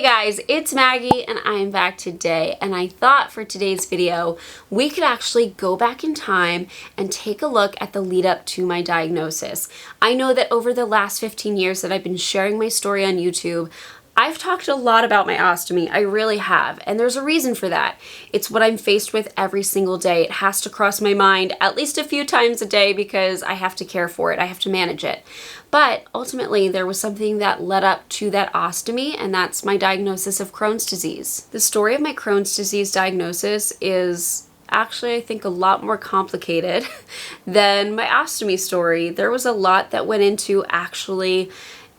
guys, it's Maggie and I am back today, and I thought for today's video we could actually go back in time and take a look at the lead up to my diagnosis. I know that over the last 15 years that I've been sharing my story on YouTube, I've talked a lot about my ostomy. I really have, and there's a reason for that. It's what I'm faced with every single day. It has to cross my mind at least a few times a day because I have to care for it. I have to manage it. But ultimately, there was something that led up to that ostomy, and that's my diagnosis of Crohn's disease. The story of my Crohn's disease diagnosis is actually, I think, a lot more complicated than my ostomy story. There was a lot that went into actually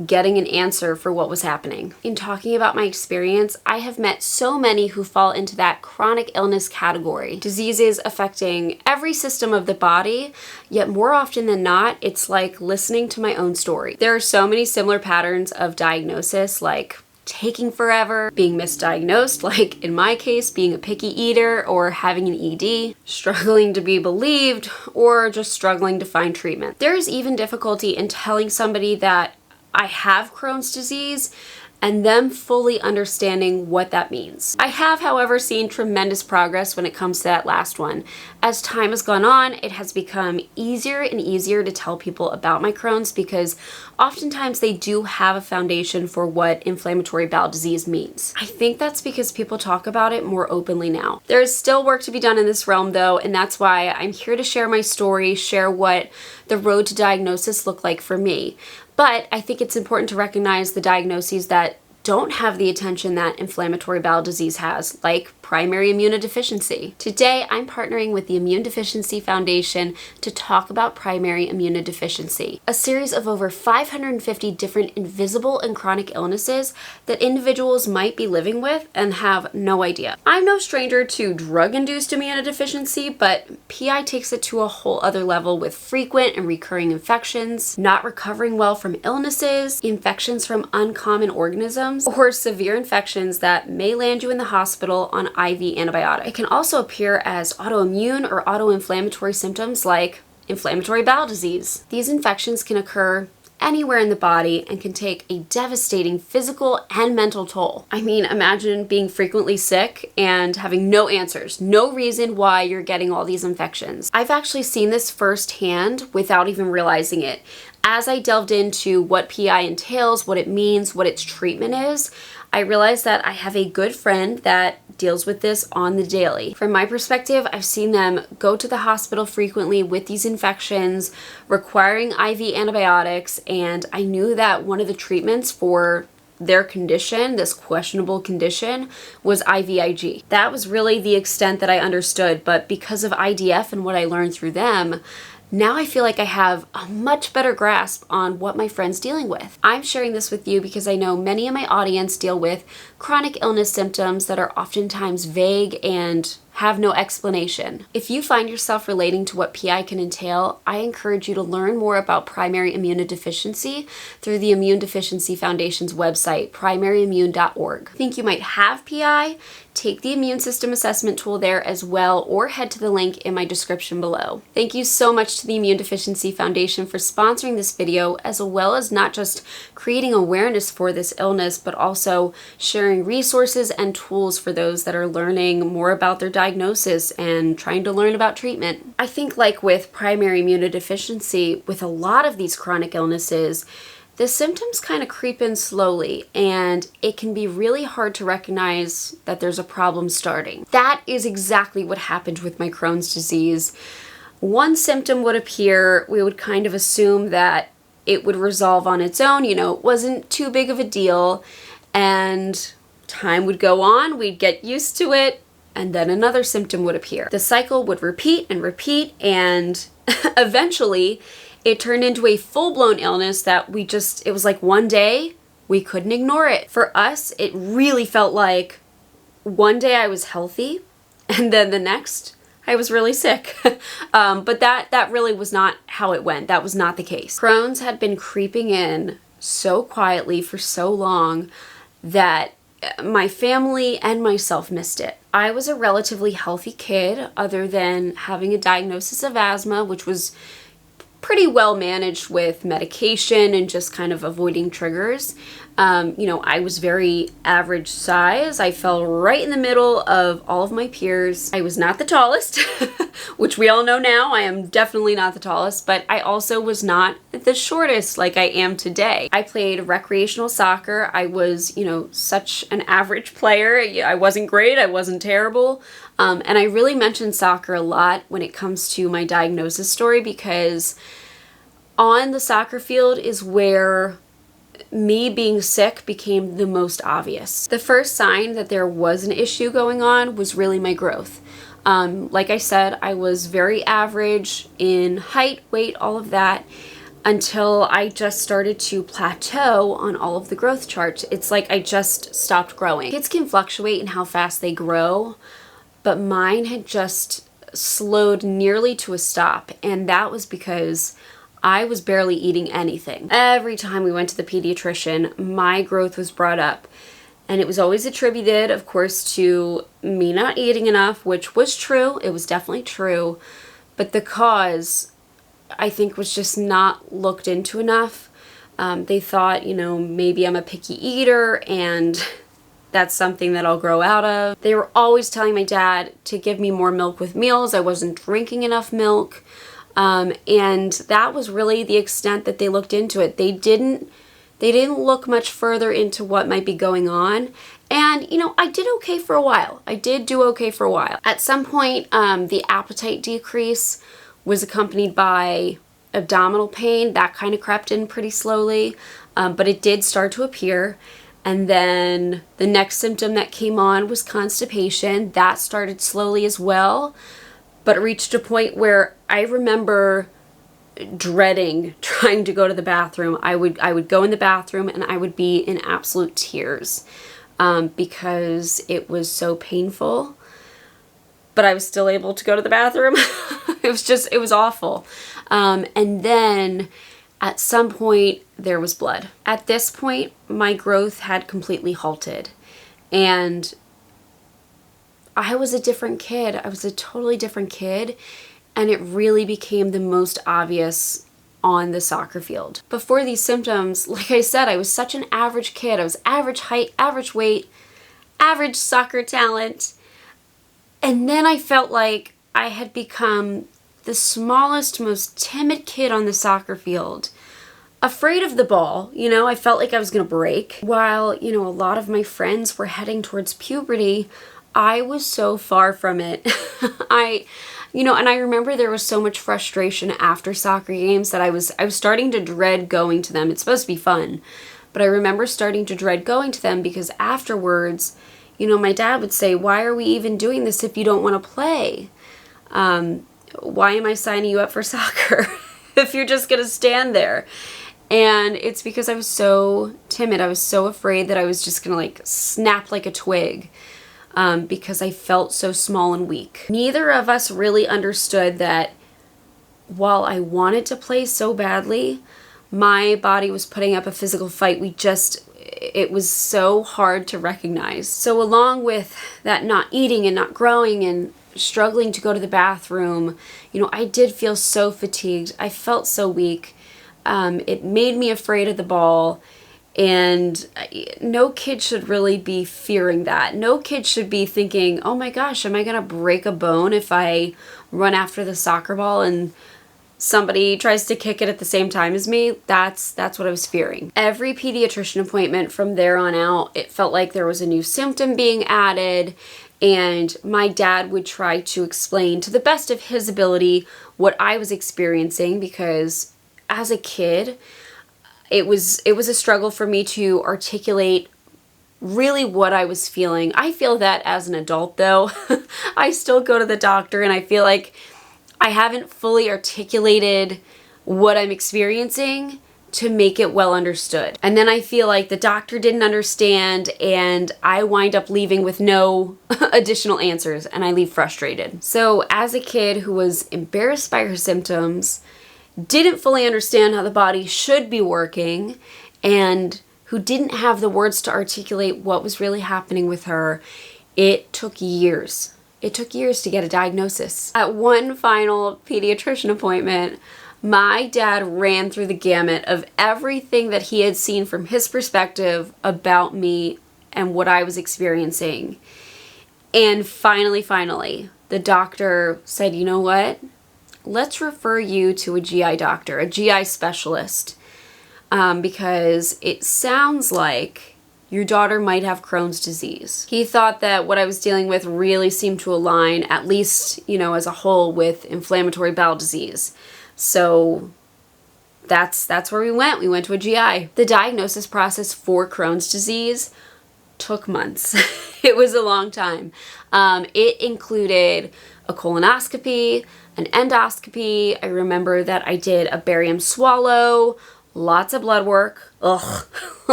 getting an answer for what was happening. In talking about my experience, I have met so many who fall into that chronic illness category. Diseases affecting every system of the body, yet more often than not, it's like listening to my own story. There are so many similar patterns of diagnosis, like taking forever, being misdiagnosed, like in my case, being a picky eater or having an ED, struggling to be believed, or just struggling to find treatment. There is even difficulty in telling somebody that I have Crohn's disease and them fully understanding what that means. I have, however, seen tremendous progress when it comes to that last one. As time has gone on, it has become easier and easier to tell people about my Crohn's because oftentimes they do have a foundation for what inflammatory bowel disease means. I think that's because people talk about it more openly now. There is still work to be done in this realm though, and that's why I'm here to share my story, share what the road to diagnosis looked like for me. But I think it's important to recognize the diagnoses that don't have the attention that inflammatory bowel disease has, like primary immunodeficiency. Today, I'm partnering with the Immune Deficiency Foundation to talk about primary immunodeficiency, a series of over 550 different invisible and chronic illnesses that individuals might be living with and have no idea. I'm no stranger to drug-induced immunodeficiency, but PI takes it to a whole other level with frequent and recurring infections, not recovering well from illnesses, infections from uncommon organisms, or severe infections that may land you in the hospital on IV antibiotics. It can also appear as autoimmune or autoinflammatory symptoms like inflammatory bowel disease. These infections can occur anywhere in the body and can take a devastating physical and mental toll. I mean, imagine being frequently sick and having no answers, no reason why you're getting all these infections. I've actually seen this firsthand without even realizing it. As I delved into what PI entails, what it means, what its treatment is, I realized that I have a good friend that deals with this on the daily. From my perspective, I've seen them go to the hospital frequently with these infections, requiring IV antibiotics, and I knew that one of the treatments for their condition, this questionable condition, was IVIG. That was really the extent that I understood, but because of IDF and what I learned through them, now I feel like I have a much better grasp on what my friend's dealing with. I'm sharing this with you because I know many in my audience deal with chronic illness symptoms that are oftentimes vague and have no explanation. If you find yourself relating to what PI can entail, I encourage you to learn more about primary immunodeficiency through the Immune Deficiency Foundation's website, primaryimmune.org. Think you might have PI? Take the immune system assessment tool there as well, or head to the link in my description below. Thank you so much to the Immune Deficiency Foundation for sponsoring this video, as well as not just creating awareness for this illness, but also sharing resources and tools for those that are learning more about their diagnosis and trying to learn about treatment. I think, like with primary immunodeficiency, with a lot of these chronic illnesses, the symptoms kind of creep in slowly, and it can be really hard to recognize that there's a problem starting. That is exactly what happened with my Crohn's disease. One symptom would appear, we would kind of assume that it would resolve on its own, you know, it wasn't too big of a deal, and time would go on, we'd get used to it, and then another symptom would appear. The cycle would repeat and repeat, and eventually it turned into a full-blown illness that it was like one day we couldn't ignore it. For us, it really felt like one day I was healthy and then the next I was really sick. But that really was not how it went. That was not the case. Crohn's had been creeping in so quietly for so long that my family and myself missed it. I was a relatively healthy kid other than having a diagnosis of asthma, which was pretty well managed with medication and just kind of avoiding triggers. You know, I was very average size. I fell right in the middle of all of my peers. I was not the tallest, which we all know now. I am definitely not the tallest, but I also was not the shortest like I am today. I played recreational soccer. I was, you know, such an average player. I wasn't great. I wasn't terrible. And I really mention soccer a lot when it comes to my diagnosis story, because on the soccer field is where me being sick became the most obvious. The first sign that there was an issue going on was really my growth. Like I said, I was very average in height, weight, all of that, until I just started to plateau on all of the growth charts. It's like I just stopped growing. Kids can fluctuate in how fast they grow, but mine had just slowed nearly to a stop, and that was because I was barely eating anything. Every time we went to the pediatrician, my growth was brought up, and it was always attributed, of course, to me not eating enough, which was true. It was definitely true, but the cause, I think, was just not looked into enough. They thought, you know, maybe I'm a picky eater and that's something that I'll grow out of. They were always telling my dad to give me more milk with meals. I wasn't drinking enough milk. And that was really the extent that they looked into it. They didn't look much further into what might be going on. And, you know, I did okay for a while. I did do okay for a while. At some point, the appetite decrease was accompanied by abdominal pain. That kind of crept in pretty slowly, but it did start to appear. And then the next symptom that came on was constipation. That started slowly as well, but it reached a point where I remember dreading trying to go to the bathroom. I would go in the bathroom and I would be in absolute tears because it was so painful, but I was still able to go to the bathroom. It was awful. And then at some point there was blood. At this point, my growth had completely halted, and I was a different kid. I was a totally different kid, and it really became the most obvious on the soccer field. Before these symptoms, like I said, I was such an average kid. I was average height, average weight, average soccer talent. And then I felt like I had become the smallest, most timid kid on the soccer field. Afraid of the ball, you know, I felt like I was gonna break. While, you know, a lot of my friends were heading towards puberty, I was so far from it. And I remember there was so much frustration after soccer games that I was starting to dread going to them. It's supposed to be fun, but I remember starting to dread going to them because afterwards, you know, my dad would say, "Why are we even doing this if you don't want to play? Why am I signing you up for soccer if you're just gonna stand there?" And it's because I was so timid. I was so afraid that I was just gonna like snap like a twig. Because I felt so small and weak. Neither of us really understood that while I wanted to play so badly, my body was putting up a physical fight. It was so hard to recognize. So along with that not eating and not growing and struggling to go to the bathroom, you know, I did feel so fatigued. I felt so weak. It made me afraid of the ball. And no kid should really be fearing that. No kid should be thinking, "Oh my gosh, am I gonna break a bone if I run after the soccer ball and somebody tries to kick it at the same time as me?" That's what I was fearing. Every pediatrician appointment from there on out, it felt like there was a new symptom being added, and my dad would try to explain to the best of his ability what I was experiencing, because as a kid, it was a struggle for me to articulate really what I was feeling. I feel that as an adult, though. I still go to the doctor and I feel like I haven't fully articulated what I'm experiencing to make it well understood. And then I feel like the doctor didn't understand and I wind up leaving with no additional answers and I leave frustrated. So as a kid who was embarrassed by her symptoms, didn't fully understand how the body should be working, and who didn't have the words to articulate what was really happening with her, it took years. It took years to get a diagnosis. At one final pediatrician appointment, My dad ran through the gamut of everything that he had seen from his perspective about me and what I was experiencing. And finally, the doctor said, you know what? Let's refer you to a GI doctor, a GI specialist, because it sounds like your daughter might have Crohn's disease. He thought that what I was dealing with really seemed to align, at least, you know, as a whole, with inflammatory bowel disease. So that's where we went. We went to a GI. The diagnosis process for Crohn's disease took months. It was a long time. It included a colonoscopy, an endoscopy. I remember that I did a barium swallow, lots of blood work, a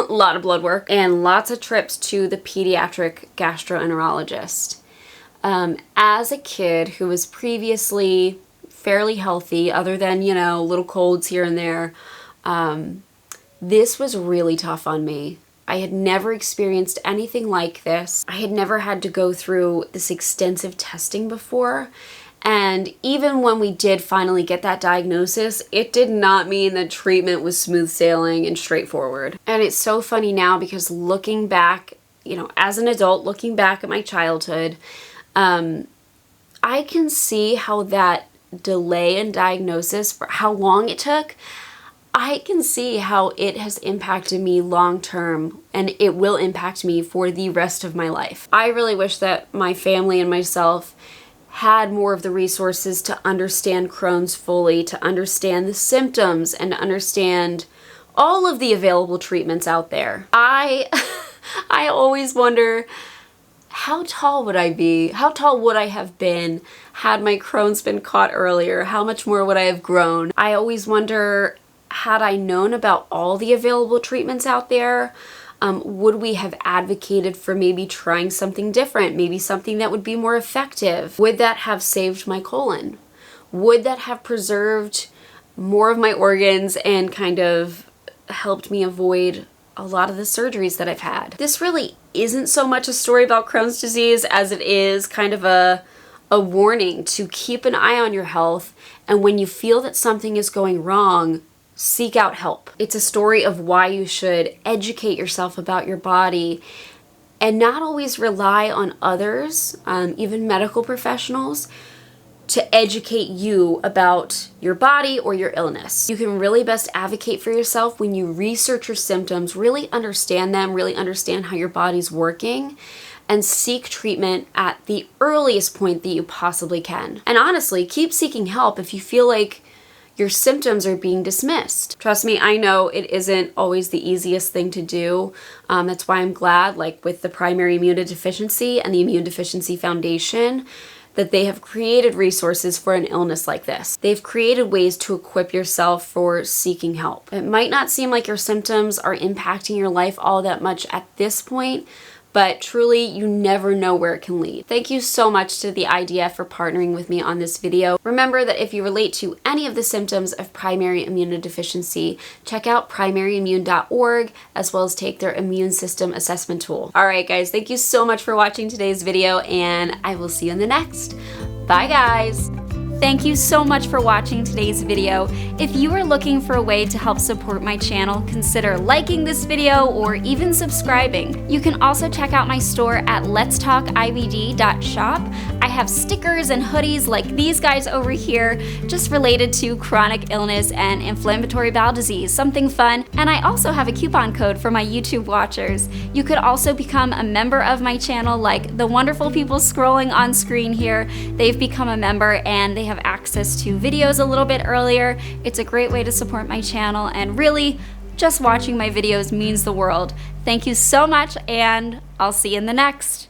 lot of blood work, and lots of trips to the pediatric gastroenterologist. As a kid who was previously fairly healthy, other than, you know, little colds here and there, this was really tough on me. I had never experienced anything like this. I had never had to go through this extensive testing before. And even when we did finally get that diagnosis, it did not mean that treatment was smooth sailing and straightforward. And it's so funny now because looking back, you know, as an adult, looking back at my childhood, I can see how that delay in diagnosis, for how long it took, I can see how it has impacted me long term, and it will impact me for the rest of my life. I really wish that my family and myself had more of the resources to understand Crohn's fully, to understand the symptoms, and to understand all of the available treatments out there. I always wonder, how tall would I be? How tall would I have been had my Crohn's been caught earlier? How much more would I have grown? I always wonder, had I known about all the available treatments out there, would we have advocated for maybe trying something different, maybe something that would be more effective? Would that have saved my colon? Would that have preserved more of my organs and kind of helped me avoid a lot of the surgeries that I've had? This really isn't so much a story about Crohn's disease as it is kind of a warning to keep an eye on your health, and when you feel that something is going wrong, seek out help. It's a story of why you should educate yourself about your body and not always rely on others, even medical professionals, to educate you about your body or your illness. You can really best advocate for yourself when you research your symptoms, really understand them, really understand how your body's working, and seek treatment at the earliest point that you possibly can. And honestly, keep seeking help if you feel like your symptoms are being dismissed. Trust me, I know it isn't always the easiest thing to do. That's why I'm glad, like with the Primary Immunodeficiency and the Immune Deficiency Foundation, that they have created resources for an illness like this. They've created ways to equip yourself for seeking help. It might not seem like your symptoms are impacting your life all that much at this point, but truly, you never know where it can lead. Thank you so much to the IDF for partnering with me on this video. Remember that if you relate to any of the symptoms of primary immunodeficiency, check out primaryimmune.org, as well as take their immune system assessment tool. All right, guys, thank you so much for watching today's video, and I will see you in the next. Bye, guys. Thank you so much for watching today's video. If you are looking for a way to help support my channel, consider liking this video or even subscribing. You can also check out my store at LetsTalkIBD.shop. I have stickers and hoodies like these guys over here, just related to chronic illness and inflammatory bowel disease, something fun. And I also have a coupon code for my YouTube watchers. You could also become a member of my channel, like the wonderful people scrolling on screen here. They've become a member and they have access to videos a little bit earlier. It's a great way to support my channel, and really, just watching my videos means the world. Thank you so much, and I'll see you in the next.